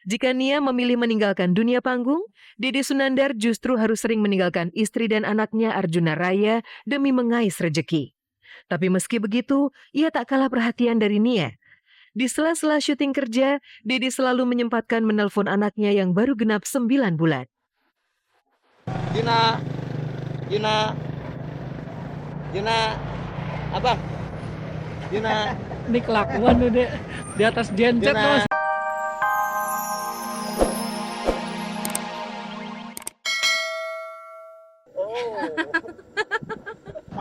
Jika Nia memilih meninggalkan dunia panggung, Dede Sunandar justru harus sering meninggalkan istri dan anaknya Arjuna Raya demi mengais rejeki. Tapi meski begitu, ia tak kalah perhatian dari Nia. Di sela-sela syuting kerja, Dede selalu menyempatkan menelpon anaknya yang baru genap 9 bulan. Yuna, Yuna, Yuna, abang, Yuna. Ini kelakuan udah di atas genset Yuna. mas.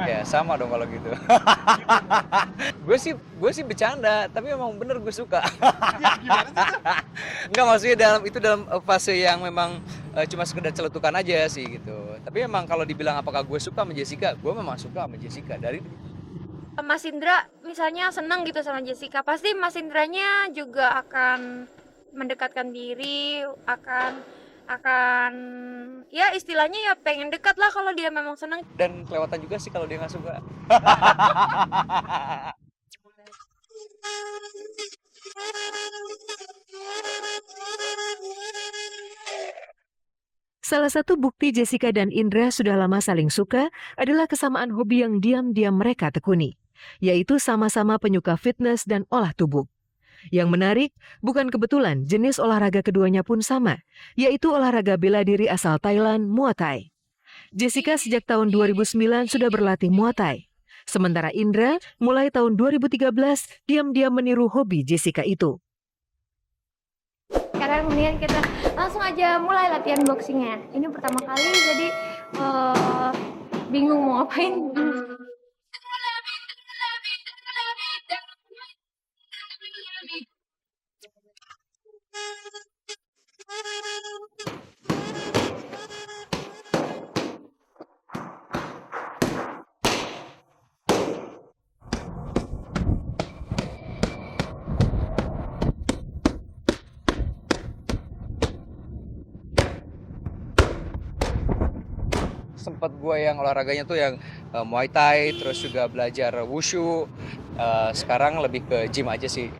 Ya sama dong kalau gitu. gue sih bercanda, tapi emang bener gue suka. Enggak, maksudnya dalam fase yang memang cuma sekedar celetukan aja sih gitu. Tapi emang kalau dibilang apakah gue suka sama Jessica, gue memang suka sama Jessica dari Mas Indra misalnya senang gitu sama Jessica, pasti Mas Indranya juga akan mendekatkan diri, akan ya istilahnya ya pengen dekat lah kalau dia memang senang. dan kelewatan juga sih kalau dia nggak suka. Salah satu bukti Jessica dan Indra sudah lama saling suka adalah kesamaan hobi yang diam-diam mereka tekuni, yaitu sama-sama penyuka fitness dan olah tubuh. Yang menarik, bukan kebetulan jenis olahraga keduanya pun sama, yaitu olahraga bela diri asal Thailand, Muay Thai. Jessica sejak tahun 2009 sudah berlatih Muay Thai. Sementara Indra mulai tahun 2013 diam-diam meniru hobi Jessica itu. Sekarang mendingan kita langsung aja mulai latihan boxingnya. Ini pertama kali jadi bingung mau ngapain. Sempat gue yang olahraganya tuh yang Muay Thai, terus juga belajar wushu. Sekarang lebih ke gym aja sih.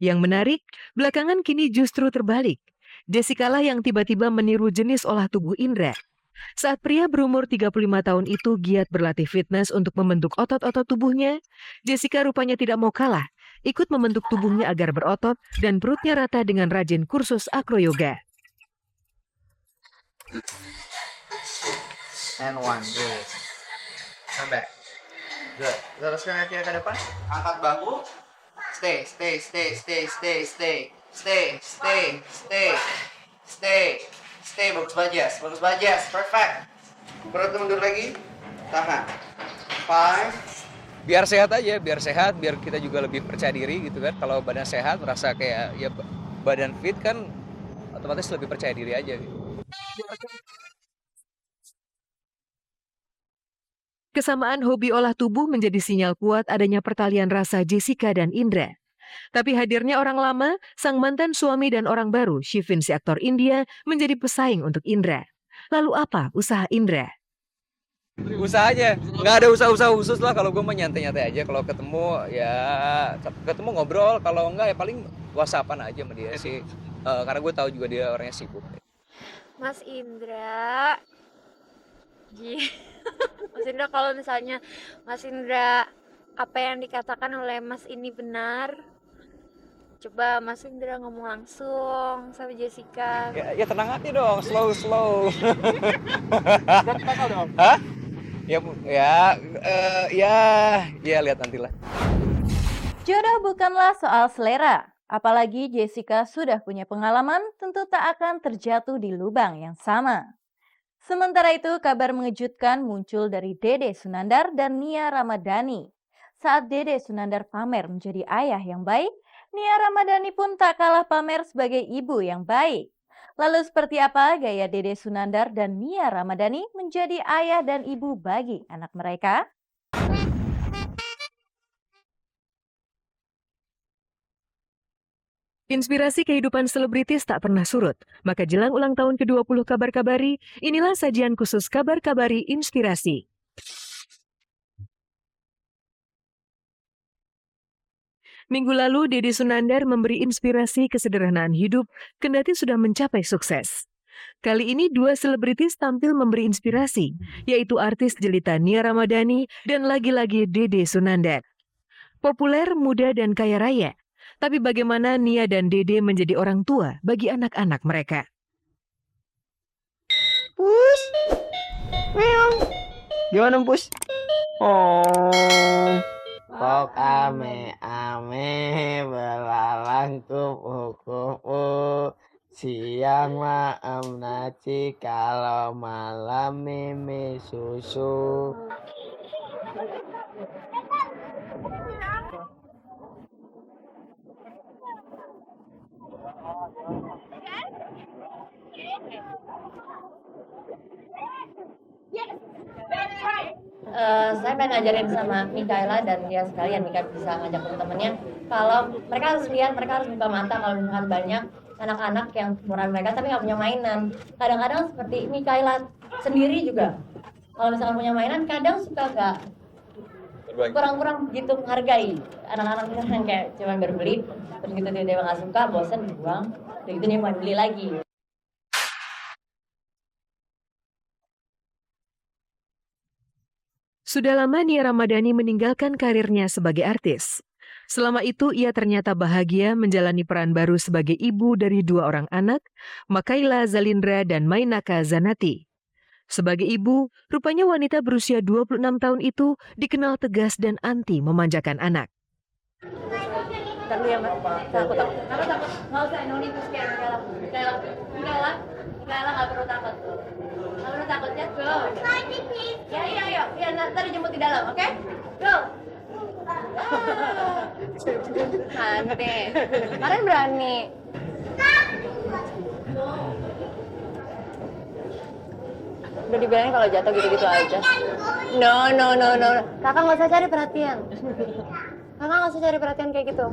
Yang menarik, belakangan kini justru terbalik. Jessica lah yang tiba-tiba meniru jenis olah tubuh Indra. Saat pria berumur 35 tahun itu giat berlatih fitness untuk membentuk otot-otot tubuhnya, Jessica rupanya tidak mau kalah, ikut membentuk tubuhnya agar berotot dan perutnya rata dengan rajin kursus acroyoga. And one, good. Come back. Good. Luruskan kaki ke depan. Angkat bahu. Stay, stay, stay, stay, stay, stay, stay, stay, stay, stay, stay. Bagus bajas, perfect. Perut mundur lagi. Tahan. 5. Biar sehat aja, biar kita juga lebih percaya diri gitu kan. Kalau badan sehat, merasa kayak ya badan fit kan, otomatis lebih percaya diri aja gitu. Kesamaan hobi olah tubuh menjadi sinyal kuat adanya pertalian rasa Jessica dan Indra. Tapi hadirnya orang lama, sang mantan suami dan orang baru, Shivin si aktor India, menjadi pesaing untuk Indra. Lalu apa usaha Indra? Usahanya nggak ada usaha-usaha khusus lah. Kalau gue mah nyantai-nyantai aja. Kalau ketemu ya ketemu ngobrol. Kalau enggak ya paling whatsappan aja sama dia sih. Karena gue tahu juga dia orangnya sibuk. Mas Indra, Mas Indra, kalau misalnya Mas Indra apa yang dikatakan oleh Mas ini benar, coba Mas Indra ngomong langsung sama Jessica. Ya tenang hati dong, slow. Dong. Hah? Ya lihat nantilah. Jodoh bukanlah soal selera. Apalagi Jessica sudah punya pengalaman, tentu tak akan terjatuh di lubang yang sama. Sementara itu, kabar mengejutkan muncul dari Dede Sunandar dan Nia Ramadhani. Saat Dede Sunandar pamer menjadi ayah yang baik, Nia Ramadhani pun tak kalah pamer sebagai ibu yang baik. Lalu seperti apa gaya Dede Sunandar dan Nia Ramadhani menjadi ayah dan ibu bagi anak mereka? Inspirasi kehidupan selebritis tak pernah surut. Maka jelang ulang tahun ke-20 Kabar Kabari, inilah sajian khusus Kabar Kabari Inspirasi. Minggu lalu, Dede Sunandar memberi inspirasi kesederhanaan hidup kendati sudah mencapai sukses. Kali ini dua selebritis tampil memberi inspirasi, yaitu artis jelita Nia Ramadhani dan lagi-lagi Dede Sunandar. Populer, muda, dan kaya raya. Tapi bagaimana Nia dan Dede menjadi orang tua bagi anak-anak mereka? Pus. Meong. Gimana, Pus? Oh. Kok ame belalang kupu-kupu. Siang maem naci, kalau malam mimi susu. Saya pengen ngajarin sama Mikaela dan dia sekalian, Mika bisa ngajak temen-temennya. Kalau mereka harus lihat, mereka harus buka mata kalau misalkan banyak anak-anak yang umuran mereka tapi nggak punya mainan. Kadang-kadang seperti Mikaela sendiri juga, kalau misalkan punya mainan kadang suka nggak kurang-kurang gitu menghargai anak-anak yang kayak cuma baru beli, terus gitu dia nggak suka, bosan dibuang, dan gitu dia mau beli lagi. Sudah lama Nia Ramadhani meninggalkan karirnya sebagai artis. Selama itu ia ternyata bahagia menjalani peran baru sebagai ibu dari dua orang anak, Makaila Zalindra dan Mainaka Zanati. Sebagai ibu, rupanya wanita berusia 26 tahun itu dikenal tegas dan anti memanjakan anak. Ntar lu yang takut. Kenapa takut? Nggak usah, no need to scare. Mikaela nggak perlu takut. Nggak perlu takut ya, go. Ya, ntar dijemput di dalam, oke? Go. Nanti. Kalian berani. Udah dibilangin kalau jatuh gitu-gitu aja. No. Kakak nggak usah cari perhatian. Kakak nggak usah cari perhatian kayak gitu.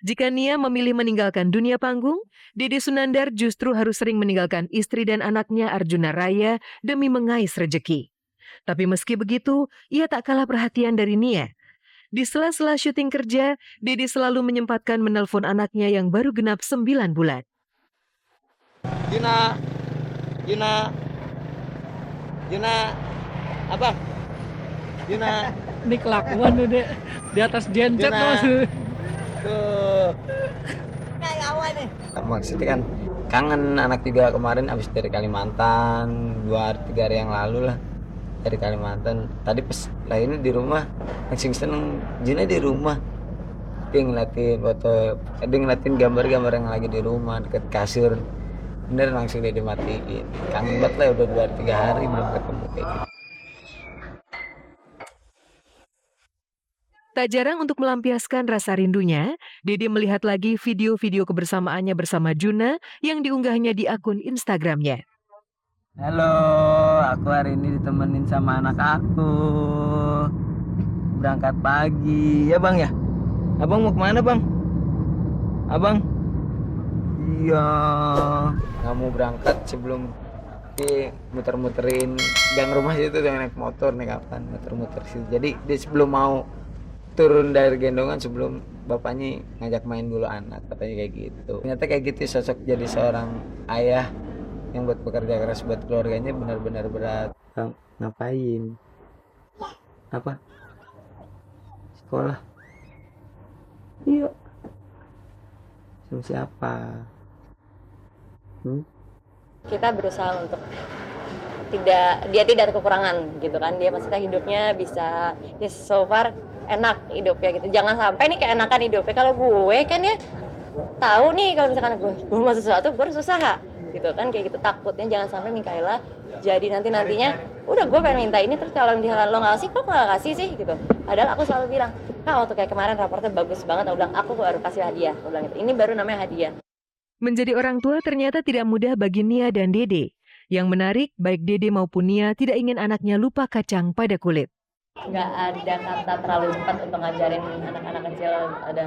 Jika Nia memilih meninggalkan dunia panggung, Dede Sunandar justru harus sering meninggalkan istri dan anaknya Arjuna Raya demi mengais rejeki. Tapi meski begitu, ia tak kalah perhatian dari Nia. Di sela-sela syuting kerja, Dede selalu menyempatkan menelpon anaknya yang baru genap 9 bulan. Yuna, abang. Yuna, Ini kelakuan tuh deh di atas genset Yuna. tuh. tuh. Maksudnya kan kangen anak juga kemarin abis dari Kalimantan 2-3 hari yang lalu lah dari Kalimantan. Tadi pas lah ini di rumah langsung seneng Jina di rumah. Dia ngeliatin foto, dia ngeliatin gambar-gambar yang lagi di rumah deket kasur. Bener langsung dia dimatiin. Kangen banget lah udah 2-3 hari belum ketemu kayak gitu. Tak jarang untuk melampiaskan rasa rindunya, Dede melihat lagi video-video kebersamaannya bersama Juna yang diunggahnya di akun Instagramnya. Halo, aku hari ini ditemenin sama anak aku. Berangkat pagi, ya bang ya? Abang mau kemana bang? Abang? Iya. Nggak mau berangkat sebelum muter-muterin gang rumah situ dengan naik motor, naik apaan, muter-muter situ. Jadi dia sebelum mau turun dari gendongan sebelum bapaknya ngajak main dulu anak, katanya kayak gitu. Ternyata kayak gitu sosok jadi seorang ayah yang buat bekerja keras buat keluarganya benar-benar berat. Ngapain? Apa? Sekolah? Iya. Sama siapa? Kita berusaha untuk dia tidak kekurangan gitu kan, dia maksudnya hidupnya bisa ya so far enak hidupnya gitu. Jangan sampai nih keenakan hidupnya. Kalau gue kan ya tahu nih kalau misalkan gue mau sesuatu gue harus usaha gitu kan, kayak gitu. Takutnya jangan sampai Mikaela jadi nantinya udah gue pengen minta ini terus kalau misalkan lo nggak kasih, kok nggak kasih sih gitu. Padahal aku selalu bilang, Kak waktu kayak kemarin raportnya bagus banget, aku bilang aku baru kasih hadiah, aku bilang gitu. Ini baru namanya hadiah. Menjadi orang tua ternyata tidak mudah bagi Nia dan Dede. Yang menarik, baik Dede maupun Nia tidak ingin anaknya lupa kacang pada kulit. Nggak ada kata terlalu cepat untuk ngajarin anak-anak kecil ada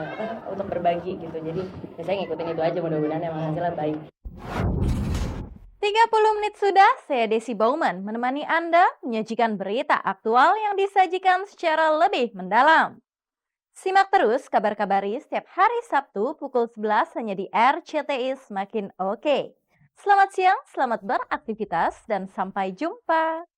untuk berbagi gitu. Jadi saya ngikutin itu aja, mudah-mudahan emang hasilnya baik. 30 menit sudah, saya Desi Bauman menemani Anda menyajikan berita aktual yang disajikan secara lebih mendalam. Simak terus kabar-kabari setiap hari Sabtu pukul 11 hanya di RCTI Semakin Oke. Selamat siang, selamat beraktivitas, dan sampai jumpa.